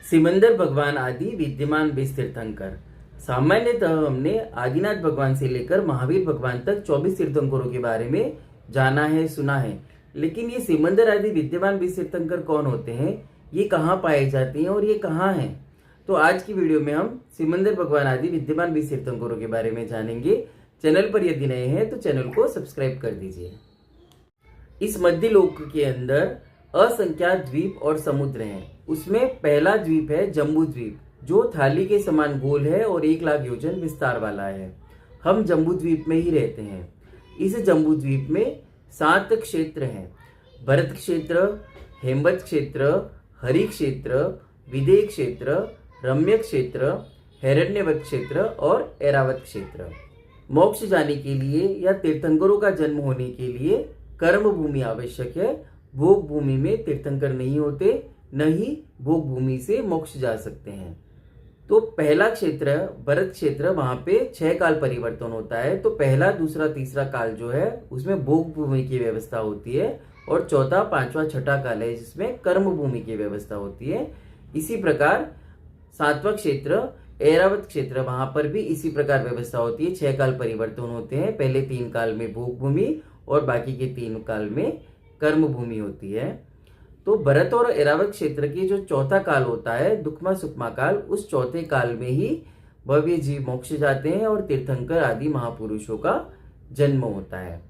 सिमंदर भगवान आदि विद्यमान 20 तीर्थंकर। सामान्यतः हमने आदिनाथ भगवान से लेकर महावीर भगवान तक 24 तीर्थंकरों के बारे में जाना है, सुना है, लेकिन ये सिमंदर आदि विद्यमान 20 तीर्थंकर कौन होते हैं, ये कहाँ पाए जाते हैं और ये कहाँ हैं। तो आज की वीडियो में हम सिमंदर भगवान आदि विद्यमान 20 तीर्थंकरों के बारे में जानेंगे। चैनल पर यदि नए हैं तो चैनल को सब्सक्राइब कर दीजिए। इस मध्य लोक के अंदर असंख्यात द्वीप और समुद्र हैं। उसमें पहला द्वीप है जम्बू द्वीप, जो थाली के समान गोल है और 1 लाख योजन विस्तार वाला है। हम जम्बू द्वीप में ही रहते हैं। इस जम्बू द्वीप में 7 क्षेत्र हैं: भरत क्षेत्र, हेमवत क्षेत्र, हरि क्षेत्र, विदेह क्षेत्र, रम्य क्षेत्र, हिरण्यवत क्षेत्र और ऐरावत क्षेत्र। मोक्ष जाने के लिए या तीर्थंकरों का जन्म होने के लिए कर्म भूमि आवश्यक है। भोग भूमि में तीर्थंकर नहीं होते, न ही भोग भूमि से मोक्ष जा सकते हैं। तो पहला क्षेत्र भरत क्षेत्र, वहां पे 6 काल परिवर्तन होता है। तो पहला, दूसरा, तीसरा काल जो है उसमें भोग भूमि की व्यवस्था होती है और चौथा, पांचवा, छठा काल है जिसमें कर्म भूमि की व्यवस्था होती है। इसी प्रकार 7वां क्षेत्र ऐरावत क्षेत्र, वहां पर भी इसी प्रकार व्यवस्था होती है। 6 काल परिवर्तन होते हैं। पहले 3 काल में भोग भूमि और बाकी के 3 काल में कर्म भूमि होती है। तो भरत और ऐरावत क्षेत्र की जो चौथा काल होता है, दुखमा सुखमा काल, उस चौथे काल में ही भव्य जीव मोक्ष जाते हैं और तीर्थंकर आदि महापुरुषों का जन्म होता है।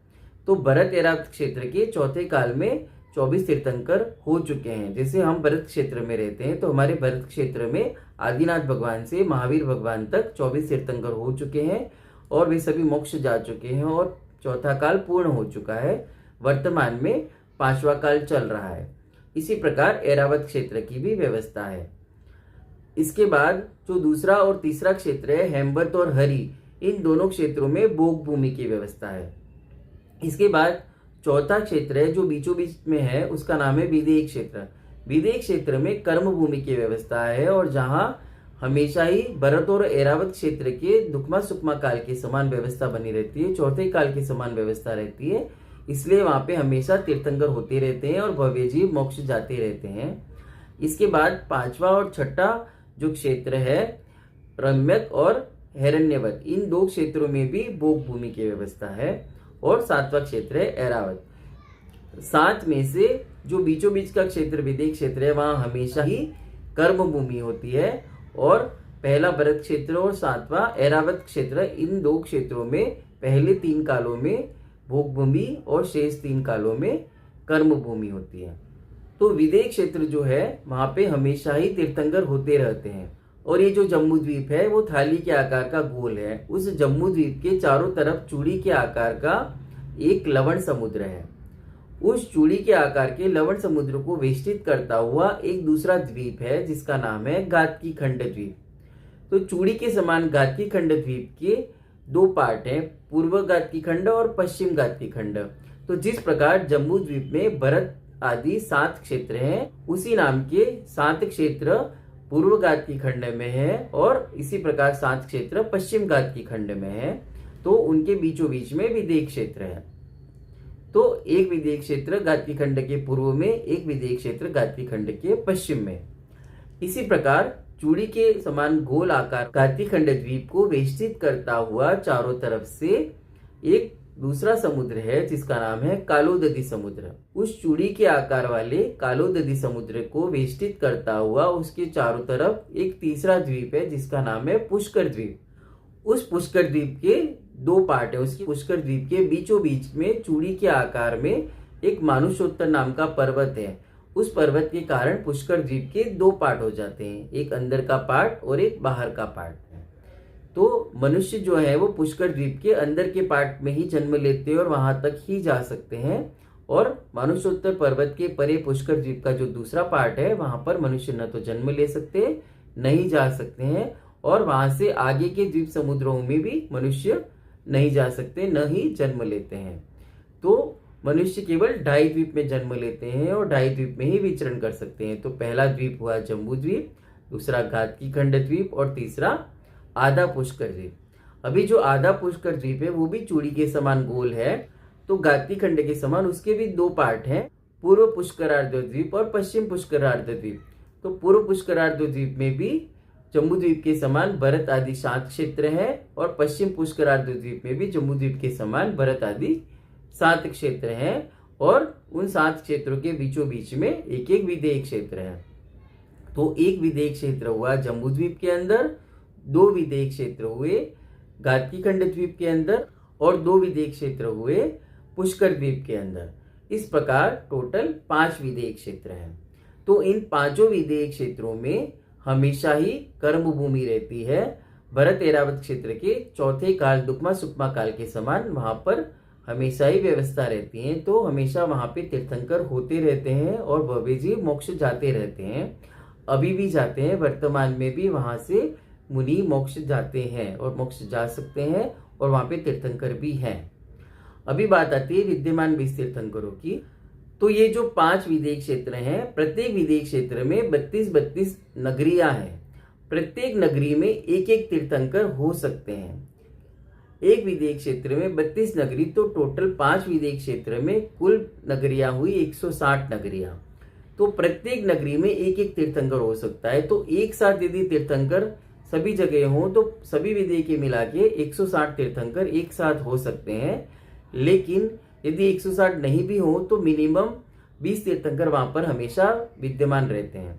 तो भरत ऐरावत क्षेत्र के चौथे काल में 24 तीर्थंकर हो चुके हैं। जैसे हम भरत क्षेत्र में रहते हैं तो हमारे भरत क्षेत्र में आदिनाथ भगवान से महावीर भगवान तक 24 तीर्थंकर हो चुके हैं और वे सभी मोक्ष जा चुके हैं और चौथा काल पूर्ण हो चुका है। वर्तमान में 5वां काल चल रहा है। इसी प्रकार ऐरावत क्षेत्र की भी व्यवस्था है। इसके बाद जो दूसरा और तीसरा क्षेत्र है हेमवत और हरि, इन दोनों क्षेत्रों में भोग भूमि की व्यवस्था है। इसके बाद चौथा क्षेत्र है जो बीचों बीच में है, उसका नाम है विदेह क्षेत्र। विदेह क्षेत्र में कर्म भूमि की व्यवस्था है और जहां हमेशा ही भरत और ऐरावत क्षेत्र के दुखमा सुखमा काल के समान व्यवस्था बनी रहती है, चौथे काल की समान व्यवस्था रहती है। इसलिए वहां पे हमेशा तीर्थंकर होते रहते हैं और भव्य जीव मोक्ष जाते रहते हैं। इसके बाद 5वां और छठा जो क्षेत्र है रम्यक और हिरण्यवत, इन 2 क्षेत्रों में भी भोग भूमि की व्यवस्था है। और 7वां क्षेत्र है ऐरावत। 7 में से जो बीचों बीच का क्षेत्र विदेह क्षेत्र है, वहां हमेशा ही कर्म भूमि होती है और पहला भरत क्षेत्र और 7वां ऐरावत क्षेत्र, इन 2 क्षेत्रों में पहले 3 कालों में भोग भूमि और शेष 3 कालों में कर्म भूमि होती है। तो विदेह क्षेत्र जो है वहां पे हमेशा ही तीर्थंकर होते रहते हैं। और ये जो जम्बू द्वीप है वो थाली के आकार का गोल है। उस जम्बू द्वीप के चारों तरफ चूड़ी के आकार का एक लवण समुद्र है। उस चूड़ी के आकार के लवण समुद्र को वेष्टित करता हुआ एक दूसरा द्वीप है जिसका नाम है गातकी खंड द्वीप। तो चूड़ी के समान गातकी खंड द्वीप के 2 पार्ट हैं, पूर्व गातकी खंड और पश्चिम गातकी खंड। तो जिस प्रकार जम्बू द्वीप में भरत आदि 7 क्षेत्र हैं, उसी नाम के 7 क्षेत्र पूर्व गातकी खंड में है और इसी प्रकार 7 क्षेत्र पश्चिम गातकी खंड में है। तो उनके बीचों बीच में विदेह क्षेत्र है। तो एक विदेह क्षेत्र गातकी खंड के पूर्व में, एक विदेह क्षेत्र गातकी खंड के पश्चिम में। इसी प्रकार चूड़ी के समान गोल आकार गातकी खंड द्वीप को वेष्टित करता हुआ चारों तरफ से एक दूसरा समुद्र है जिसका नाम है कालोदधी समुद्र। उस चूड़ी के आकार वाले कालोदधी समुद्र को वेष्टित करता हुआ उसके चारों तरफ एक तीसरा द्वीप है जिसका नाम है पुष्कर द्वीप। उस पुष्कर द्वीप के 2 पार्ट है। उसकी पुष्कर द्वीप के बीचों बीच में चूड़ी के आकार में एक मानुषोत्तर नाम का पर्वत है। उस पर्वत के कारण पुष्कर द्वीप के 2 पार्ट हो जाते हैं, एक अंदर का पार्ट और एक बाहर का पार्ट। तो मनुष्य जो है वो पुष्कर द्वीप के अंदर के पार्ट में ही जन्म लेते हैं और वहां तक ही जा सकते हैं। और मानुषोत्तर पर्वत के परे पुष्कर द्वीप का जो दूसरा पार्ट है, वहां पर मनुष्य न तो जन्म ले सकते, नहीं जा सकते हैं और वहां से आगे के द्वीप समुद्रों में भी मनुष्य नहीं जा सकते, न ही जन्म लेते हैं। तो मनुष्य केवल 2.5 द्वीप में जन्म लेते हैं और 2.5 द्वीप में ही विचरण कर सकते हैं। तो पहला द्वीप हुआ जम्बू द्वीप, दूसरा गातकी खंड द्वीप और तीसरा आधा पुष्कर द्वीप। अभी जो आधा पुष्कर द्वीप है वो भी चूड़ी के समान गोल है। तो गातकी खंड के समान उसके भी 2 पार्ट हैं, पूर्व पुष्करार्ध द्वीप और पश्चिम पुष्करार्ध द्वीप। तो पूर्व पुष्करार्ध द्वीप में भी जम्बू द्वीप के समान भरत आदि 7 क्षेत्र हैं और पश्चिम पुष्करार्ध द्वीप में भी जम्बू द्वीप के समान भरत आदि 7 क्षेत्र हैं और उन 7 क्षेत्रों के बीचों बीच में एक एक विधेय क्षेत्र है। तो एक विधेय क्षेत्र हुआ जम्बू द्वीप के अंदर, 2 विधेय क्षेत्र हुए गादकीखंड द्वीप के अंदर और 2 विधेय क्षेत्र हुए पुष्कर द्वीप के अंदर। इस प्रकार टोटल 5 विधेय क्षेत्र हैं। तो इन 5 विधेय क्षेत्रों में हमेशा ही कर्म भूमि रहती है। भरत ऐरावत क्षेत्र के चौथे काल दुक्मा सुकमा काल के समान वहां पर हमेशा ही व्यवस्था रहती है। तो हमेशा वहां पे तीर्थंकर होते रहते हैं और भव्य जी मोक्ष जाते रहते हैं, अभी भी जाते हैं, वर्तमान में भी वहां से मुनि मोक्ष जाते हैं और मोक्ष जा सकते हैं और वहां पे तीर्थंकर भी हैं। अभी बात आती है विद्यमान 20 तीर्थंकरों की। तो ये जो 5 विधेय क्षेत्र हैं, प्रत्येक विधेय क्षेत्र में 32 नगरियां हैं। प्रत्येक नगरी में एक एक तीर्थंकर हो सकते हैं। एक विधेय क्षेत्र में 32 नगरी, तो टोटल 5 विधेय क्षेत्र में कुल नगरियां हुई 160 नगरियां। तो प्रत्येक नगरी में एक एक तीर्थंकर हो सकता है। तो एक साथ यदि तीर्थंकर सभी जगह हो तो सभी विधेय के मिला के 160 तीर्थंकर एक साथ हो सकते हैं। लेकिन यदि 160 नहीं भी हो तो मिनिमम 20 तीर्थंकर वहां पर हमेशा विद्यमान रहते हैं।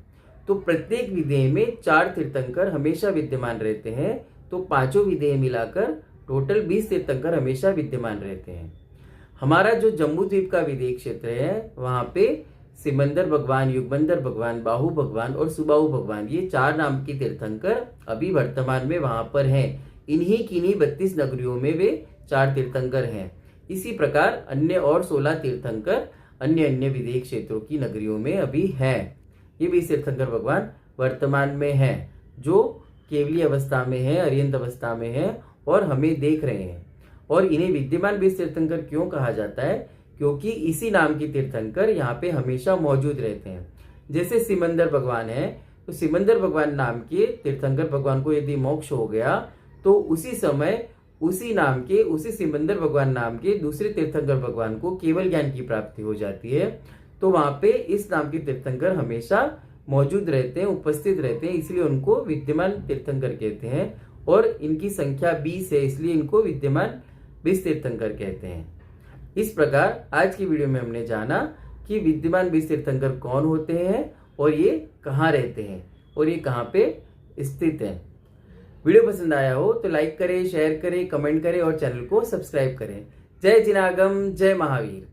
तो प्रत्येक विधेय में 4 तीर्थंकर हमेशा विद्यमान रहते हैं। तो 5 विधेय मिलाकर टोटल 20 तीर्थंकर हमेशा विद्यमान रहते हैं। हमारा जो जम्बू द्वीप का विधेय क्षेत्र है वहां पे सिमंदर भगवान, युगमंदर भगवान, बाहु भगवान और सुबाहु भगवान, ये 4 नाम के तीर्थंकर अभी वर्तमान में वहां पर हैं। इन्हीं किन्हीं 32 नगरियों में वे 4 तीर्थंकर हैं। इसी प्रकार अन्य और 16 तीर्थंकर अन्य अन्य विधेय क्षेत्रों की नगरियों में अभी हैं। ये 20 तीर्थंकर भगवान वर्तमान में हैं, जो केवली अवस्था में है, अर्यंत अवस्था में है और हमें देख रहे हैं। और इन्हें विद्यमान 20 तीर्थंकर क्यों कहा जाता है? क्योंकि इसी नाम के तीर्थंकर यहाँ पे हमेशा मौजूद रहते हैं। जैसे सिमंदर भगवान है, तो सिमंदर भगवान नाम के तीर्थंकर भगवान को यदि मोक्ष हो गया तो उसी समय उसी नाम के, उसी सिमंदर भगवान नाम के दूसरे तीर्थंकर भगवान को केवल ज्ञान की प्राप्ति हो जाती है। तो वहां पे इस नाम के तीर्थंकर हमेशा मौजूद रहते हैं, उपस्थित रहते हैं, इसलिए उनको विद्यमान तीर्थंकर कहते हैं। और इनकी संख्या 20 है, इसलिए इनको विद्यमान 20 तीर्थंकर कहते हैं। इस प्रकार आज की वीडियो में हमने जाना कि विद्यमान 20 तीर्थंकर कौन होते हैं और ये कहाँ रहते हैं और ये कहाँ पे स्थित है। वीडियो पसंद आया हो तो लाइक करें, शेयर करें, कमेंट करें और चैनल को सब्सक्राइब करें। जय जिनागम, जय महावीर।